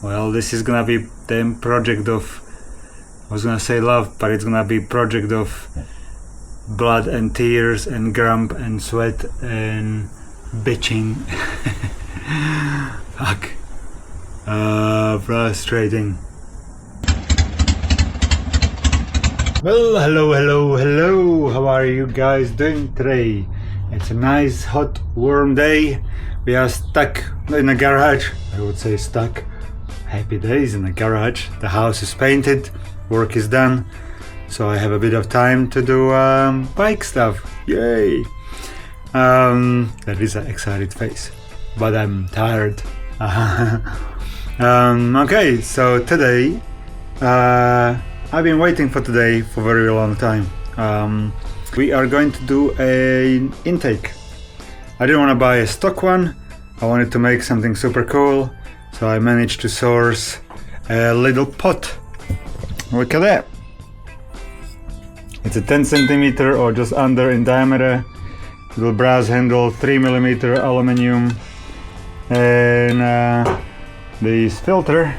Well, this is gonna be the project of, I was gonna say love, but it's gonna be project of blood and tears and grump and sweat and bitching. Fuck. Frustrating. Well, hello. How are you guys doing today? It's a nice, hot, warm day. We are stuck in a garage. I would say stuck. Happy days in the garage. The house is painted, work is done, so I have a bit of time to do bike stuff. Yay! That is an excited face, but I'm tired. Okay, so today, I've been waiting for today for a very long time. We are going to do an intake. I didn't want to buy a stock one. I wanted to make something super cool. So I managed to source a little pot. Look at that. It's a 10 centimeter or just under in diameter. Little brass handle, 3mm aluminum. And this filter.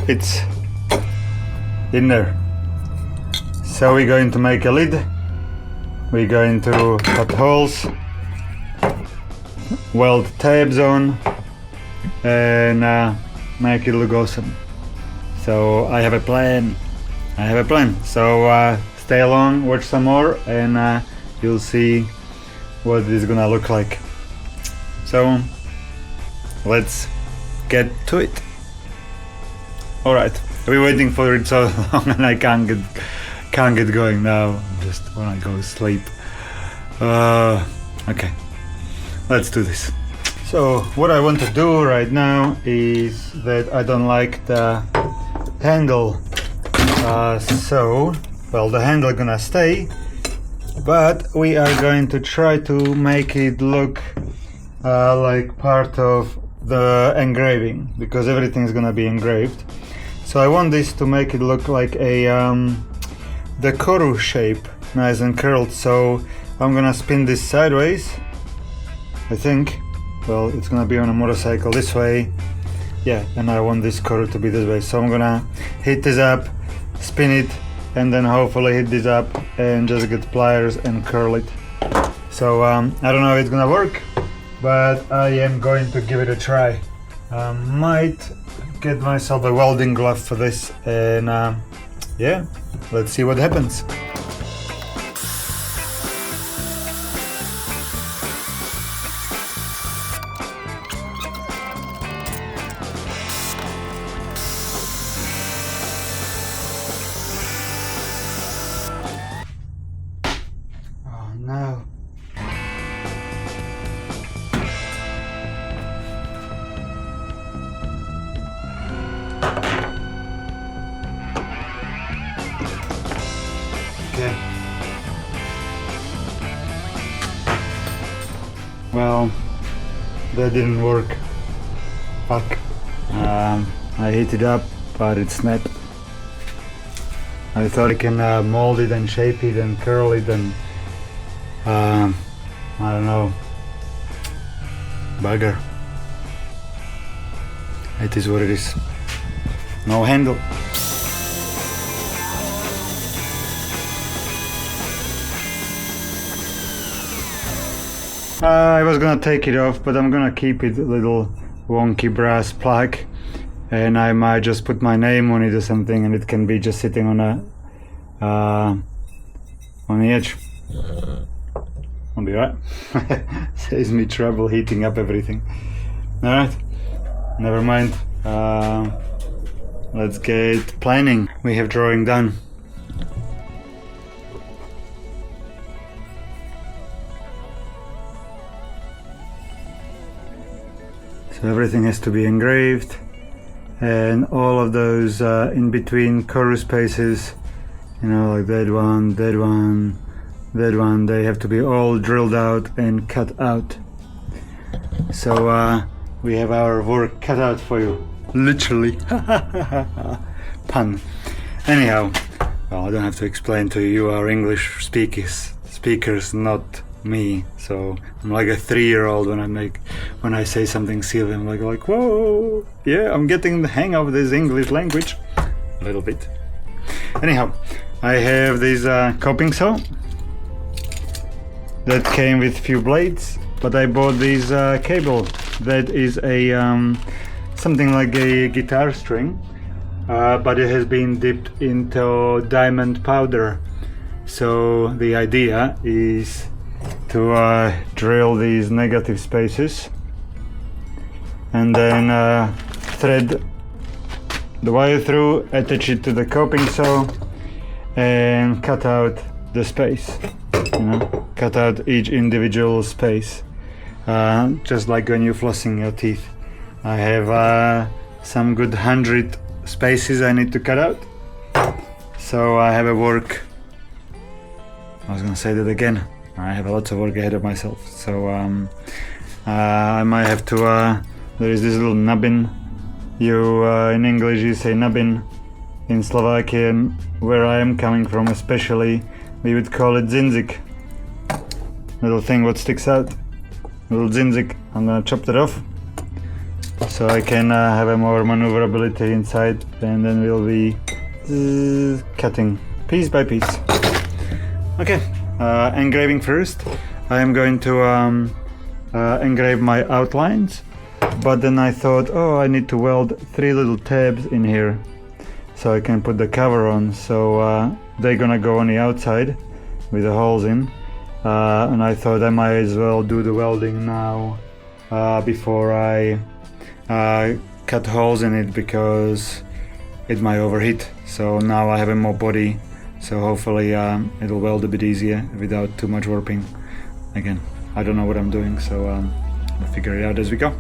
It's in there. So we're going to make a lid. We're going to cut holes. Weld tabs on and make it look awesome. So I have a plan. So stay along, watch some more, and you'll see what it's gonna look like. So let's get to it. Alright, I've been waiting for it so long and I can't get going now. I just wanna go sleep. Okay. Let's do this. So what I want to do right now is that I don't like the handle. The handle gonna stay, but we are going to try to make it look like part of the engraving, because everything is gonna be engraved. So I want this to make it look like a the koru shape, nice and curled. So I'm gonna spin this sideways. I think, well, it's gonna be on a motorcycle this way, yeah, and I want this koru to be this way, so I'm gonna hit this up, spin it, and then hopefully hit this up and just get pliers and curl it. So I don't know if it's gonna work, but I am going to give it a try. Might get myself a welding glove for this, and yeah, let's see what happens. No. Okay. Well, that didn't work. Fuck. I hit it up, but it snapped. I thought I can mold it and shape it and curl it and I don't know. Bugger. It is what it is. No handle. I was gonna take it off, but I'm gonna keep it a little wonky brass plug, and I might just put my name on it or something, and it can be just sitting on a on the edge. I'll be right. Saves me trouble heating up everything. Alright, never mind. Let's get planning. We have drawing done. So everything has to be engraved, and all of those in between koru spaces, you know, like that one, they have to be all drilled out and cut out. So we have our work cut out for you, literally. Pun. Anyhow, well, I don't have to explain to you, you are English speakers, not me. So I'm like a 3-year-old when I say something silly. I'm like, whoa, yeah, I'm getting the hang of this English language a little bit. Anyhow, I have this coping saw that came with few blades, but I bought this cable that is a something like a guitar string, but it has been dipped into diamond powder. So the idea is to drill these negative spaces and then thread the wire through, attach it to the coping saw and cut out the space, cut out each individual space, just like when you're flossing your teeth. I have some good 100 spaces I need to cut out, so I have I was gonna say that again. I have a lot of work ahead of myself, so I might have to. There is this little nubbin. In English you say nubbin. In Slovakian, where I am coming from, especially, we would call it dzinzik. Little thing what sticks out. Little dzinzik. I'm gonna chop that off, so I can have a more maneuverability inside, and then we'll be cutting piece by piece. Okay, engraving first. I am going to engrave my outlines, but then I thought, oh, I need to weld 3 little tabs in here so I can put the cover on. So they're gonna go on the outside with the holes in, and I thought I might as well do the welding now before I cut holes in it, because it might overheat. So now I have a more body, so hopefully it'll weld a bit easier without too much warping. Again, I don't know what I'm doing, so we'll figure it out as we go.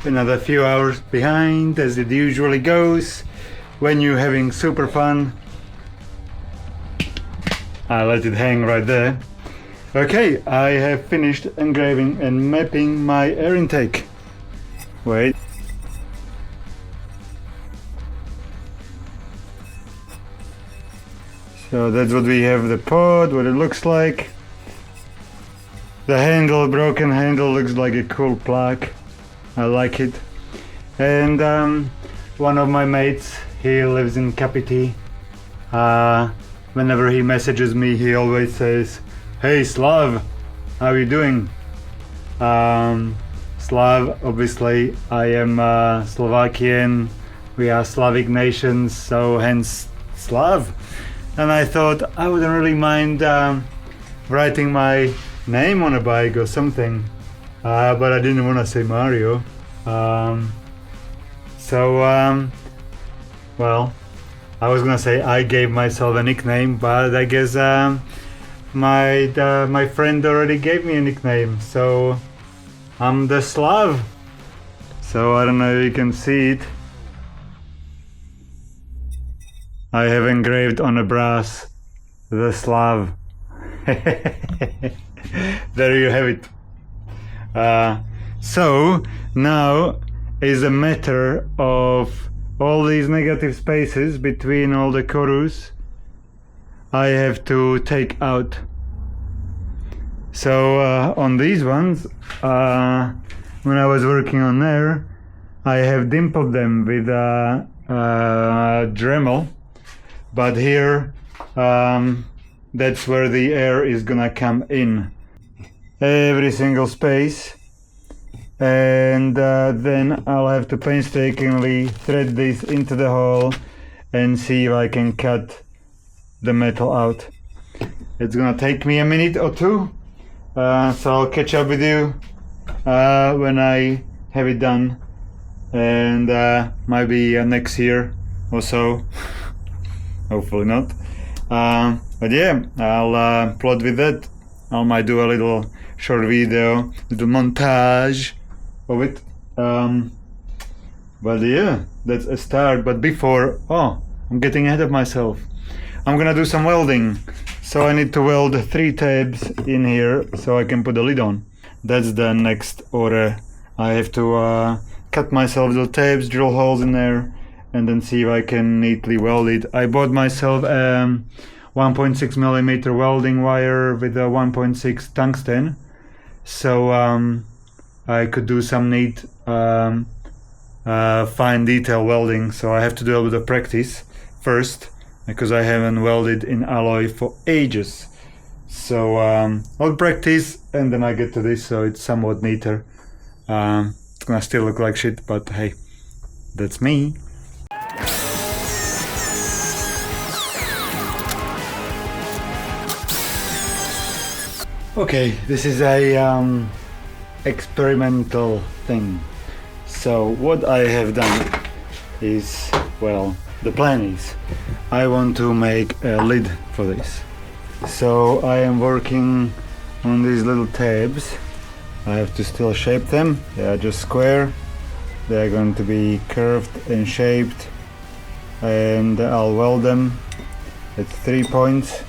Another few hours behind, as it usually goes when you're having super fun. I let it hang right there. Okay, I have finished engraving and mapping my air intake. Wait. So that's what we have, the pod, what it looks like. The handle, broken handle, looks like a cool plaque. I like it. And one of my mates, he lives in Kapiti. Whenever he messages me, he always says, "Hey Slav, how are you doing?" Slav, obviously, I am Slovakian. We are Slavic nations, so hence Slav. And I thought I wouldn't really mind writing my name on a bike or something. But I didn't want to say Mario. Well, I was gonna say I gave myself a nickname, but I guess my friend already gave me a nickname, so I'm the Slav. So I don't know if you can see it. I have engraved on a brass the Slav. There you have it. So now is a matter of all these negative spaces between all the chorus I have to take out. So on these ones, when I was working on there, I have dimpled them with Dremel, but here that's where the air is gonna come in. Every single space, and then I'll have to painstakingly thread this into the hole and see if I can cut the metal out. It's gonna take me a minute or two, so I'll catch up with you when I have it done, and might be next year or so. Hopefully not, but yeah, I'll plot with that I might do a little short video, little montage of it. But yeah, that's a start. But before, I'm getting ahead of myself. I'm gonna do some welding. So I need to weld 3 tabs in here so I can put the lid on. That's the next order. I have to cut myself little tabs, drill holes in there, and then see if I can neatly weld it. I bought myself 1.6mm welding wire with a 1.6 tungsten, so I could do some neat fine detail welding. So I have to do a bit of practice first, because I haven't welded in alloy for ages. So I'll practice and then I get to this, so it's somewhat neater. It's gonna still look like shit, but hey, that's me. Okay, this is a experimental thing. So what I have done is, well, the plan is I want to make a lid for this. So I am working on these little tabs. I have to still shape them. They are just square. They are going to be curved and shaped, and I'll weld them at 3 points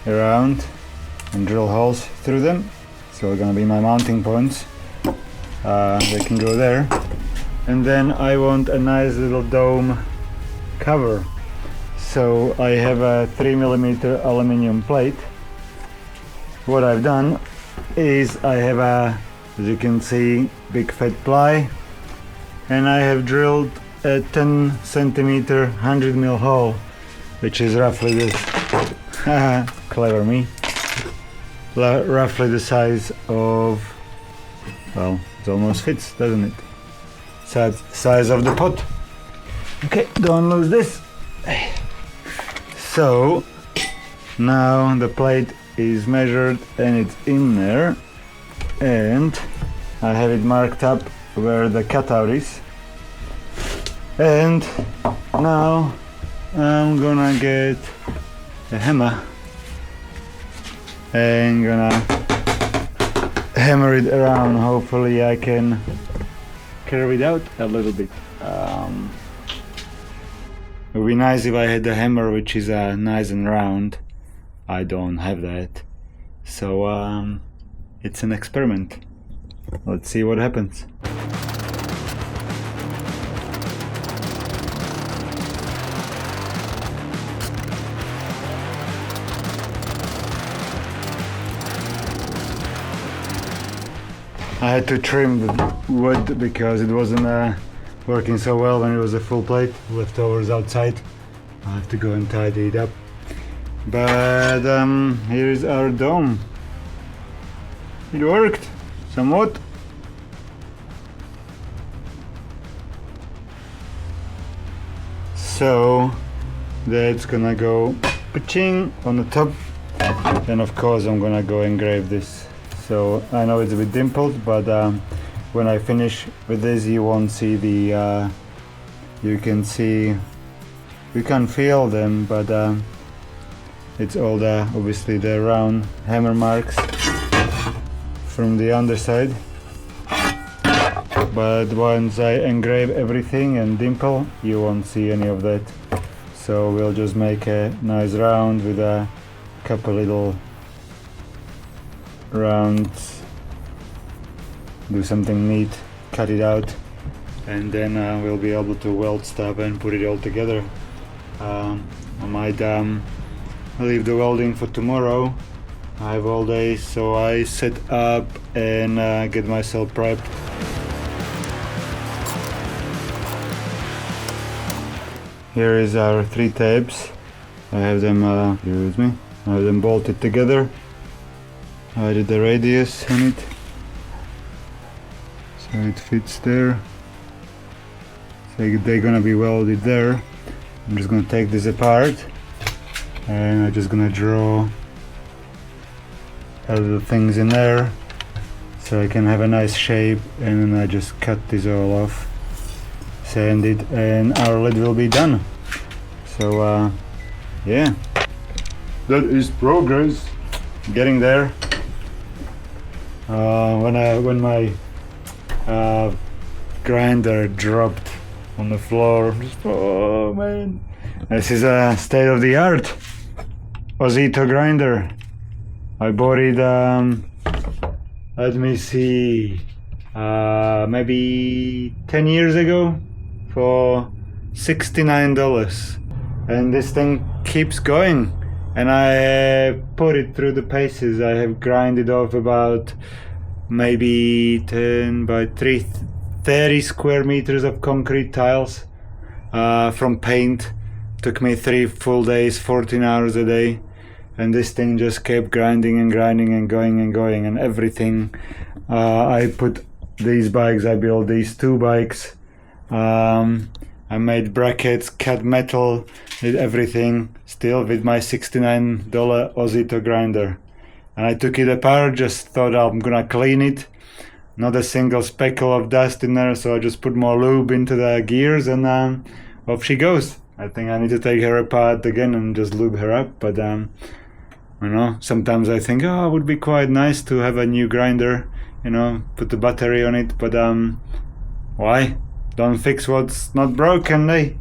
around and drill holes through them. So they're gonna be my mounting points. They can go there. And then I want a nice little dome cover. So I have a 3mm aluminium plate. What I've done is I have a, as you can see, big fat ply, and I have drilled a 10cm 100mm hole, which is roughly this. Clever me. Roughly the size of, well, it almost fits, doesn't it? Size of the pot. Okay, don't lose this. So now the plate is measured and it's in there, and I have it marked up where the cutout is. And now I'm gonna get a hammer and gonna hammer it around. Hopefully I can curve it out a little bit. It would be nice if I had a hammer which is nice and round. I don't have that, so it's an experiment. Let's see what happens. I had to trim the wood because it wasn't working so well when it was a full plate. Leftovers outside. I have to go and tidy it up. But here is our dome. It worked somewhat. So that's gonna go pa-ching on the top. Then of course I'm gonna go engrave this. So I know it's a bit dimpled, but when I finish with this, you won't see the, you can see, you can feel them, but it's all the, obviously the round hammer marks from the underside. But once I engrave everything and dimple, you won't see any of that. So we'll just make a nice round with a couple little rounds, do something neat, cut it out, and then we'll be able to weld stuff and put it all together. I might leave the welding for tomorrow. I have all day, so I set up and get myself prepped. Here is our 3 tabs. I have them, here with me. I have them bolted together. I did the radius on it, so it fits there. So they're gonna be welded there. I'm just gonna take this apart, and I'm just gonna draw little things in there, so I can have a nice shape. And then I just cut this all off, sand it, and our lid will be done. So yeah, that is progress. getting there. When my grinder dropped on the floor, oh man, this is a state-of-the-art Ozito grinder. I bought it, let me see, maybe 10 years ago for $69, and this thing keeps going, and I put it through the paces. I have grinded off about maybe 10 by 30 square meters of concrete tiles from paint. Took me 3 full days, 14 hours a day, and this thing just kept grinding and grinding and going and going, and everything. I put these bikes, I built these 2 bikes, I made brackets, cut metal, did everything, still with my $69 Ozito grinder. And I took it apart, just thought I'm gonna clean it. Not a single speckle of dust in there, so I just put more lube into the gears, and off she goes. I think I need to take her apart again and just lube her up, but you know, sometimes I think, oh, it would be quite nice to have a new grinder, you know, put the battery on it, but why? Don't fix what's not broken, eh?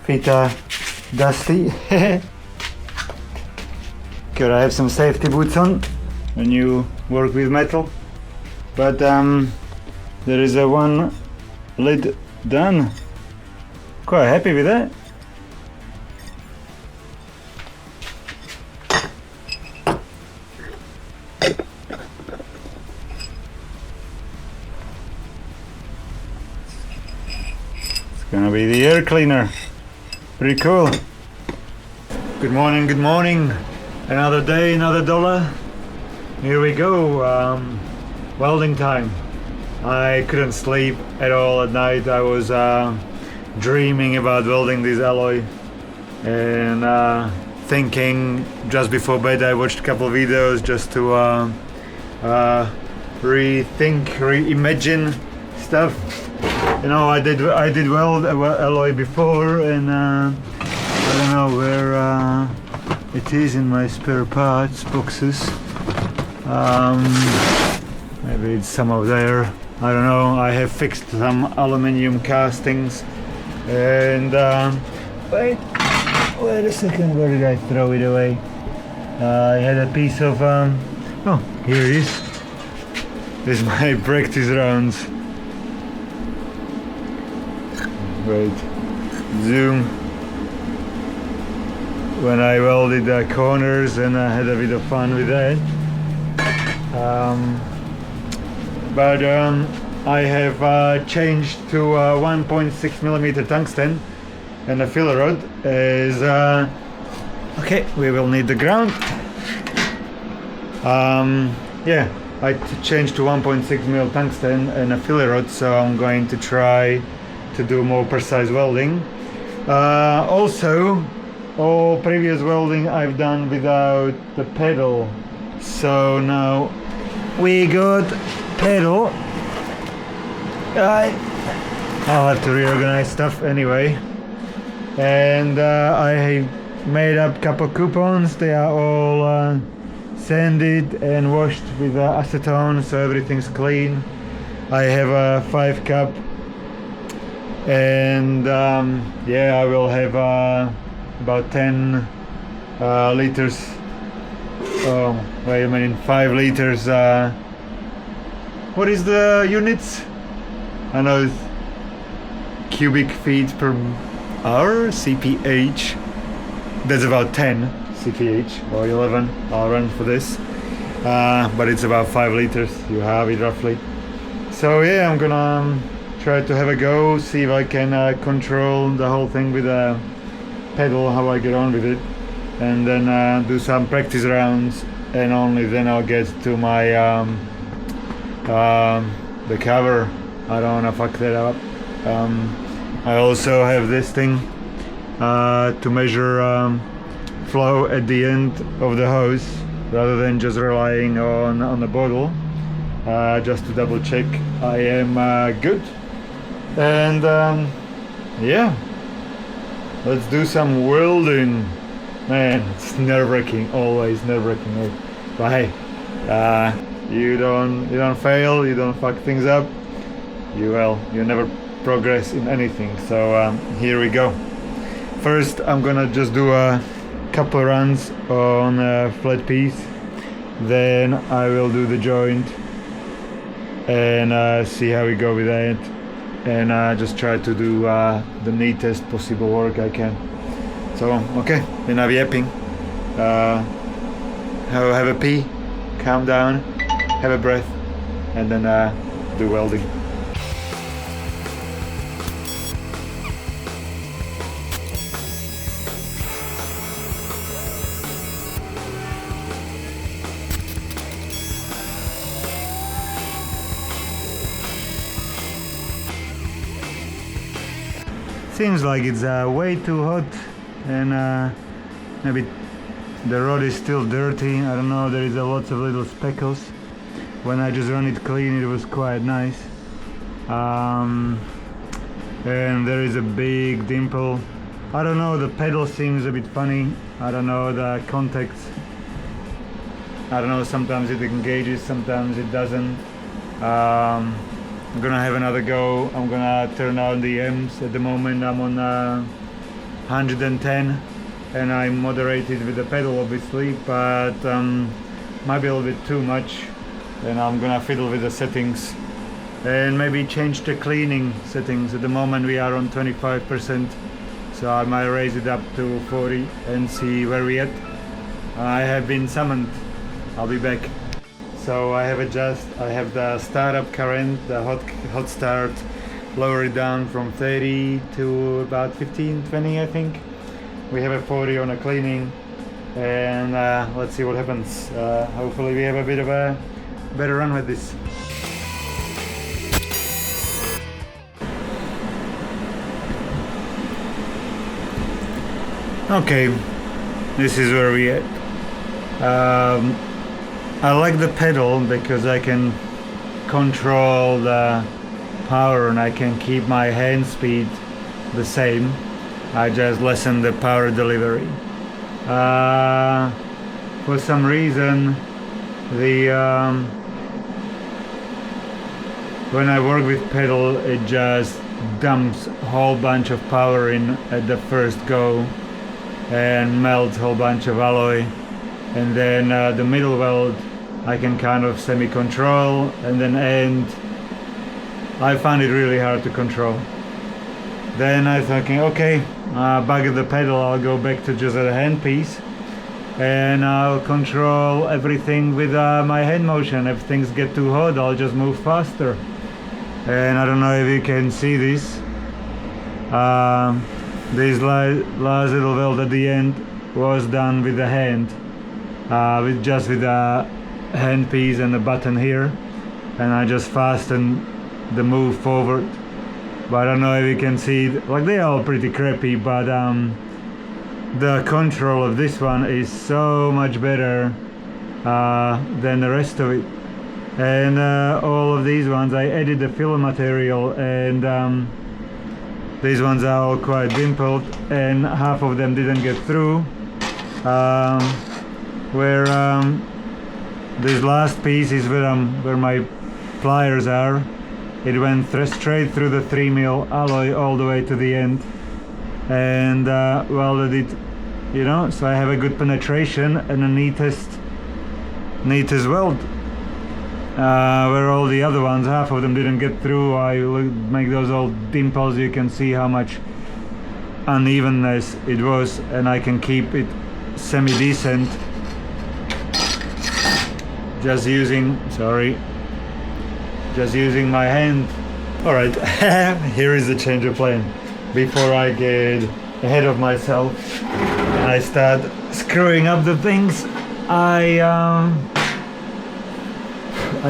Feet are dusty. Gotta have some safety boots on when you work with metal. But there is a one lid done. Quite happy with that. It's gonna be the air cleaner. Pretty cool. Good morning, good morning. Another day, another dollar. Here we go. Welding time. I couldn't sleep at all at night. I was dreaming about welding this alloy, and thinking just before bed. I watched a couple of videos just to reimagine stuff. You know, I did weld alloy before, and I don't know where it is in my spare parts boxes. Maybe it's some over there. I don't know. I have fixed some aluminium castings, and wait a second. Where did I throw it away? I had a piece of oh, here it is. This is my practice rounds. Wait, zoom. When I welded the corners, and I had a bit of fun with that. But I have changed to 1.6mm tungsten, and the filler rod is okay. We will need the ground. Yeah, I changed to 1.6mm tungsten and a filler rod, so I'm going to try to do more precise welding. Also, all previous welding I've done without the pedal, so now we got pedal. I'll have to reorganize stuff anyway. And I made up a couple coupons. They are all sanded and washed with acetone, so everything's clean. I have a 5 cup, and yeah, I will have about 10 liters. Oh, wait a minute, 5 liters. What is the units? I know it's cubic feet per hour, CPH. That's about 10 CPH or 11. I'll run for this, but it's about 5 liters. You have it roughly. So yeah, I'm gonna try to have a go, see if I can control the whole thing with a pedal, how I get on with it, and then do some practice rounds, and only then I'll get to my the cover. I don't wanna fuck that up. I also have this thing to measure flow at the end of the hose rather than just relying on the bottle. Just to double check I am good. And yeah, let's do some welding. Man, it's nerve-wracking, always nerve-wracking. But hey, you don't fail, you don't fuck things up, you never progress in anything. So here we go. First I'm gonna just do a couple runs on a flat piece, then I will do the joint and see how we go with that, and just try to do the neatest possible work I can. So okay, then I'll be yapping. Have a pee, calm down, have a breath, and then do welding. Seems like it's way too hot, and maybe the rod is still dirty. I don't know, there is lots of little speckles. When I just run it clean, it was quite nice. And there is a big dimple. I don't know, the pedal seems a bit funny. I don't know, the contacts, I don't know, sometimes it engages, sometimes it doesn't. I'm gonna have another go. I'm gonna turn on the M's. At the moment I'm on 110 and I'm moderated with the pedal obviously, but might be a little bit too much. Then I'm gonna fiddle with the settings and maybe change the cleaning settings. At the moment we are on 25%, so I might raise it up to 40 and see where we at. I have been summoned. I'll be back. So I have the startup current, the hot start, lower it down from 30 to about 15, 20 I think. We have a 40 on a cleaning, and let's see what happens. Hopefully we have a bit of a better run with this. Okay, this is where we at. I like the pedal because I can control the power and I can keep my hand speed the same. I just lessen the power delivery. For some reason, when I work with pedal, it just dumps a whole bunch of power in at the first go and melts a whole bunch of alloy. And then the middle weld I can kind of semi-control, and then end I find it really hard to control. Then I'm thinking, okay, bugger the pedal, I'll go back to just a hand piece and I'll control everything with my hand motion. If things get too hot, I'll just move faster. And I don't know if you can see this. This last little weld at the end was done with the hand. With the hand piece and the button here, and I just fasten the move forward. But I don't know if you can see it. Like, they're all pretty crappy, but the control of this one is so much better than the rest of it. And all of these ones I added the filler material, and these ones are all quite dimpled and half of them didn't get through. This last piece is where my pliers are. It went straight through the 3mm alloy all the way to the end, and welded it, you know, so I have a good penetration and the neatest weld. Where all the other ones, half of them didn't get through. I make those old dimples. You can see how much unevenness it was, and I can keep it semi-decent just using my hand. Alright, here is the change of plan. Before I get ahead of myself and I start screwing up the things I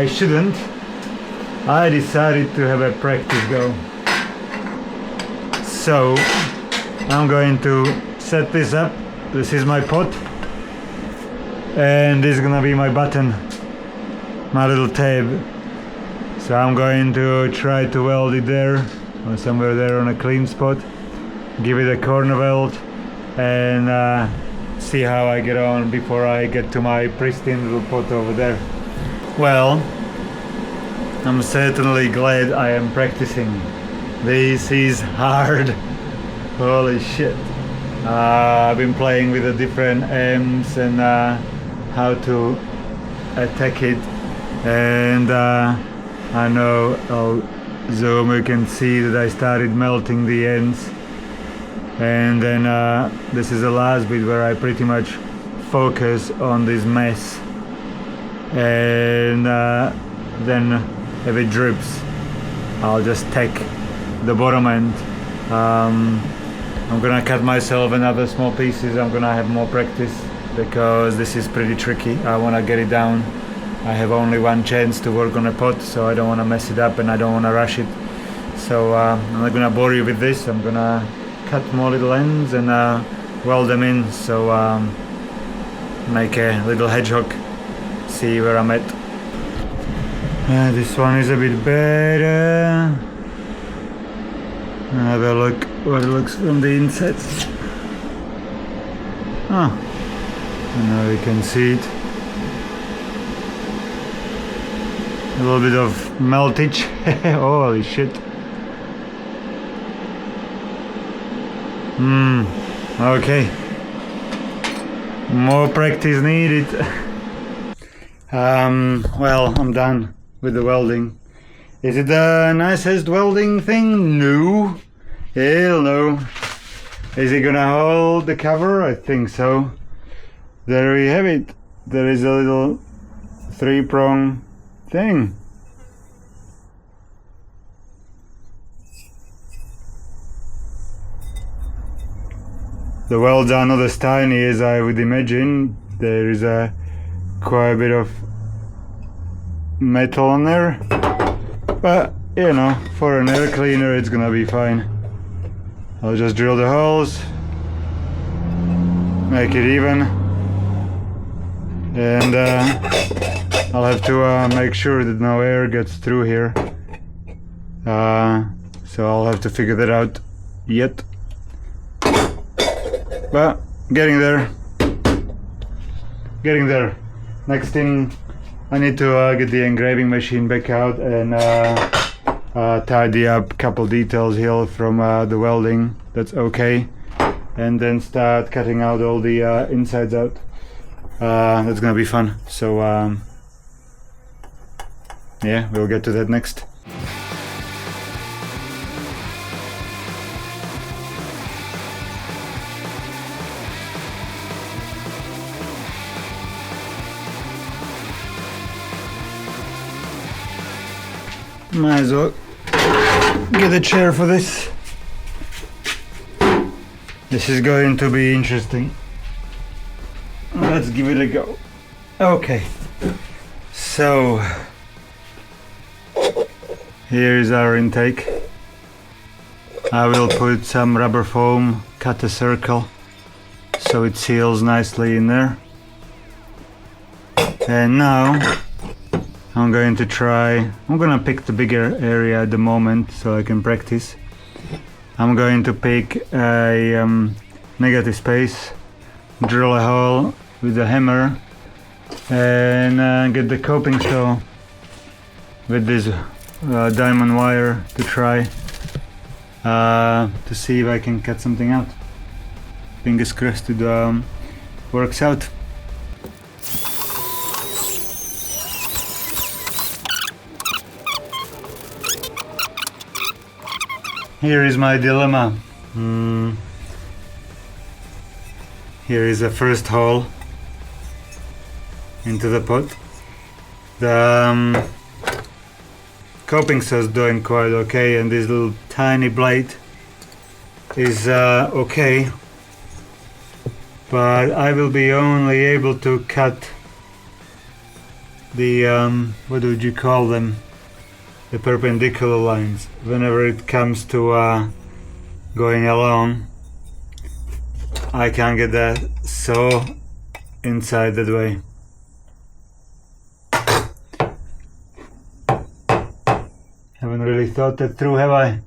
shouldn't, I decided to have a practice go. So I'm going to set this up this is my pot, and this is gonna be my button, my little tab. So I'm going to try to weld it there, or somewhere there on a clean spot, give it a corner weld, and see how I get on before I get to my pristine little pot over there. Well, I'm certainly glad I am practicing. This is hard. Holy shit. I've been playing with the different amps and how to attack it, and I know I'll zoom, you can see that I started melting the ends, and then this is the last bit where I pretty much focus on this mess, and then if it drips I'll just take the bottom end. I'm gonna cut myself another small pieces. I'm gonna have more practice because this is pretty tricky. I wanna get it down. I have only one chance to work on a pot, so I don't wanna mess it up and I don't wanna rush it. So I'm not gonna bore you with this. I'm gonna cut more little ends and weld them in, so make a little hedgehog, see where I'm at. This one is a bit better. Have a look what it looks from the inside. Oh, and now you can see it. A little bit of meltage. Holy shit. Okay. More practice needed. Well, I'm done with the welding. Is it the nicest welding thing? No. Hell no. Is it gonna hold the cover? I think so. There we have it. There is a little 3-prong thing. The welds are not as tiny as I would imagine. There is quite a bit of metal on there, but you know, for an air cleaner it's gonna be fine. I'll just drill the holes, make it even, and I'll have to make sure that no air gets through here, so I'll have to figure that out yet, but getting there. Next thing, I need to get the engraving machine back out and tidy up a couple details here from the welding. That's okay, and then start cutting out all the insides out. That's gonna be fun. So yeah, we'll get to that next. Might as well get a chair for this. This is going to be interesting. Let's give it a go. Okay, so here is our intake. I will put some rubber foam, cut a circle so it seals nicely in there. And now I'm going to pick the bigger area at the moment so I can practice. I'm going to pick a negative space, drill a hole with a hammer, and get the coping saw with this diamond wire to try to see if I can cut something out. Fingers crossed it works out. Here is my dilemma. Here is the first hole into the pot. The coping saw is doing quite okay, and this little tiny blade is okay, but I will be only able to cut the what would you call them? The perpendicular lines whenever it comes to going along. I can't get that so inside that way. Haven't really thought that through, have I?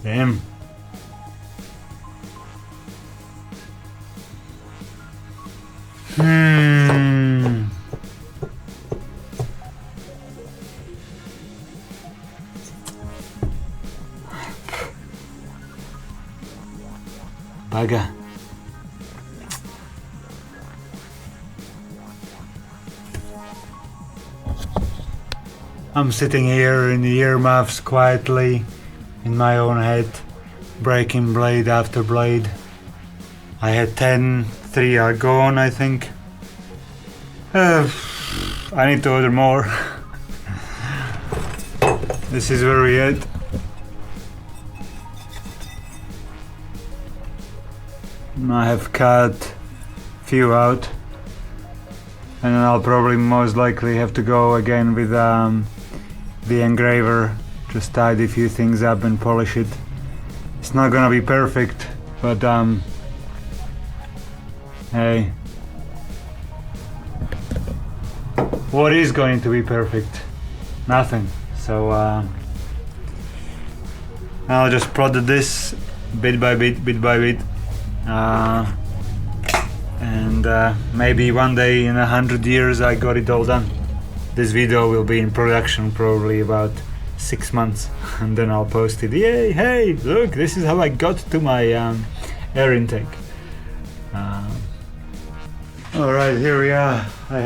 Damn. Bugger. I'm sitting here in the earmuffs quietly in my own head, breaking blade after blade. I had 10, 3 are gone, I think. I need to order more. This is where we at. I have cut few out, and then I'll probably most likely have to go again with the engraver, just tidy a few things up and polish it. It's not gonna be perfect, but hey, what is going to be perfect? Nothing. So I'll just plot this bit by bit, and maybe one day in 100 years I got it all done. This video will be in production probably about 6 months, and then I'll post it. Yay, hey, look, this is how I got to my air intake. Alright, here we are. I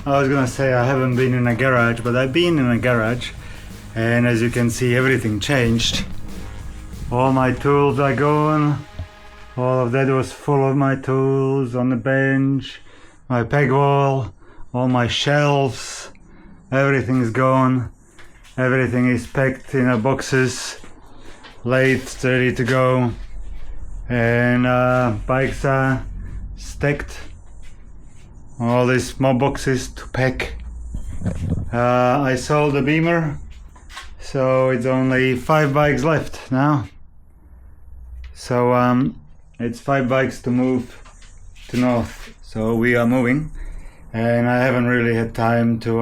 was gonna say I haven't been in a garage, but I've been in a garage, and as you can see, everything changed. All my tools are gone. All of that was full of my tools on the bench, my peg wall, all my shelves, everything's gone. Everything is packed in boxes, lathes ready to go, and bikes are stacked. All these small boxes to pack. I sold the Beamer, so it's only 5 bikes left now. So it's 5 bikes to move to north. So we are moving, and I haven't really had time to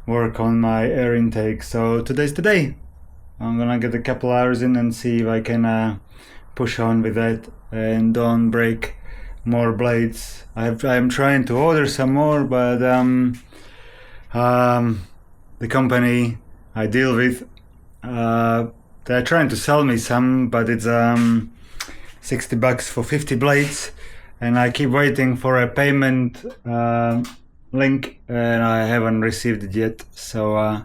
work on my air intake. So today's the day. I'm gonna get a couple hours in and see if I can push on with that and don't break more blades. I'm trying to order some more, but the company I deal with, they're trying to sell me some, but it's $60 for 50 blades, and I keep waiting for a payment link, and I haven't received it yet. So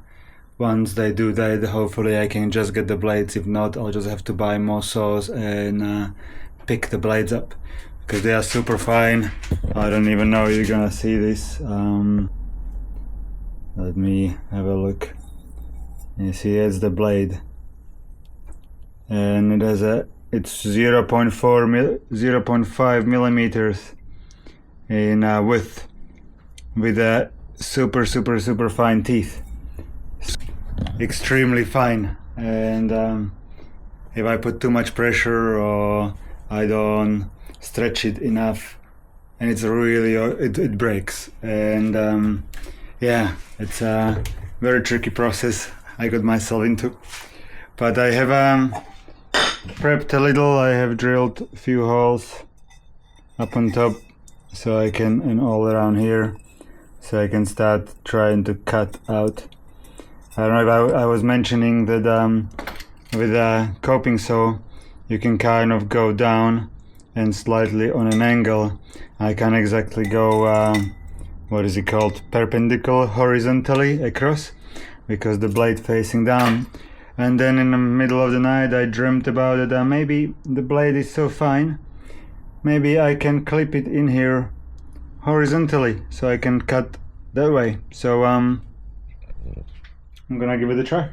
once they do that, hopefully I can just get the blades. If not, I'll just have to buy more saws and pick the blades up, because they are super fine. I don't even know if you're gonna see this. Let me have a look. You see, it's the blade, and it's 0.5 millimeters in width, with a super fine teeth, extremely fine. And if I put too much pressure or I don't stretch it enough, and it's really it breaks. And yeah, it's a very tricky process I got myself into, but I have prepped a little. I have drilled a few holes up on top, so I can, and all around here, so I can start trying to cut out. I don't know if I was mentioning that with a coping saw you can kind of go down and slightly on an angle. I can't exactly go what is it called, perpendicular, horizontally across, because the blade facing down. And then in the middle of the night I dreamt about it. Maybe the blade is so fine, maybe I can clip it in here horizontally, so I can cut that way. So I'm gonna give it a try.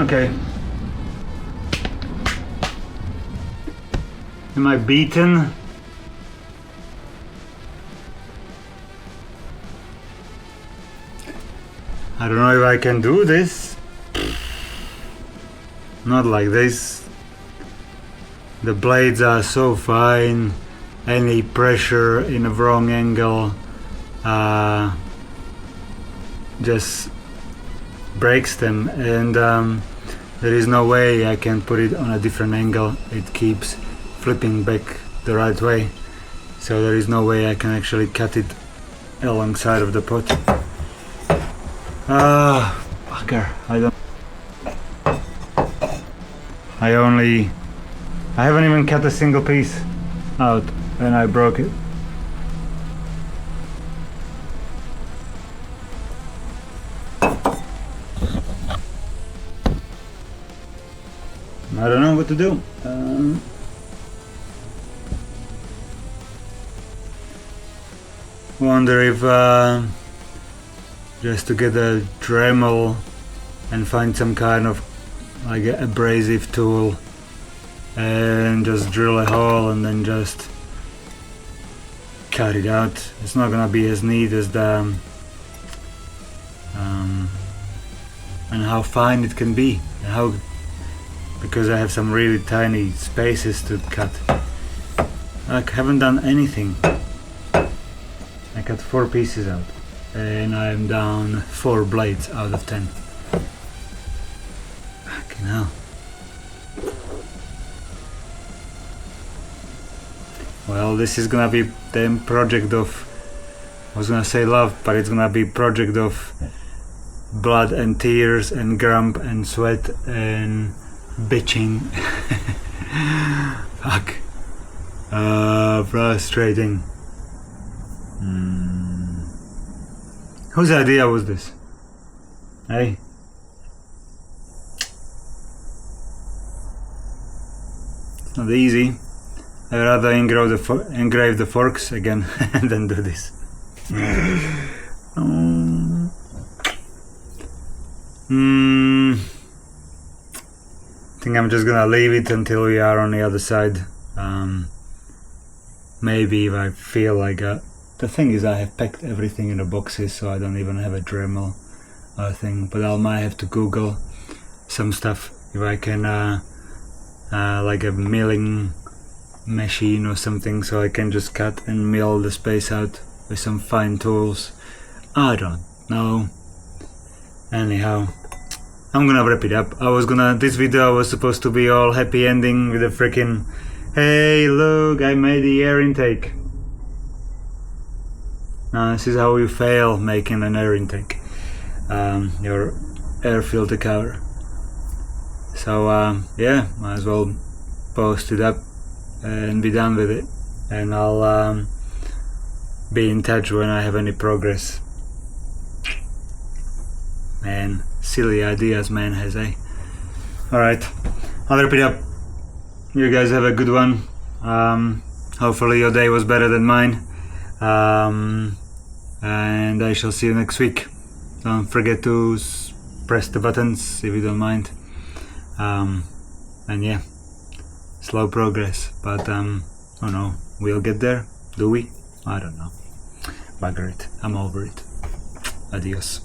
Okay. Am I beaten? I don't know if I can do this. Not like this. The blades are so fine. Any pressure in a wrong angle just breaks them, and there is no way I can put it on a different angle. It keeps flipping back the right way, so there is no way I can actually cut it alongside of the pot. Fucker, I haven't even cut a single piece out and I broke it. I don't know what to do. Wonder if just to get a Dremel and find some kind of like an abrasive tool and just drill a hole and then just cut it out. It's not gonna be as neat as the and how fine it can be, and how, because I have some really tiny spaces to cut. I haven't done anything. I cut 4 pieces out and I'm down 4 blades out of 10. Fucking hell. Well, this is gonna be the project of, I was gonna say love, but it's gonna be project of blood and tears and grump and sweat and bitching. Fuck. Frustrating. Whose idea was this? Hey? It's not easy. I'd rather engrave the forks again than do this. I think I'm just gonna leave it until we are on the other side. Maybe if I feel like the thing is, I have packed everything in the boxes, so I don't even have a Dremel thing, but I might have to Google some stuff if I can like a milling machine or something, so I can just cut and mill the space out with some fine tools. I don't know. Anyhow, I'm gonna wrap it up. This video was supposed to be all happy ending with a freaking, hey look, I made the air intake. Now this is how you fail making an air intake, your air filter cover. So yeah, might as well post it up and be done with it, and I'll be in touch when I have any progress. Man, silly ideas man has, eh? Alright, I'll wrap it up. You guys have a good one. Hopefully your day was better than mine. And I shall see you next week. Don't forget to press the buttons if you don't mind. And yeah, slow progress, but oh no, we'll get there. Do we? I don't know. Bugger it. I'm over it. Adios.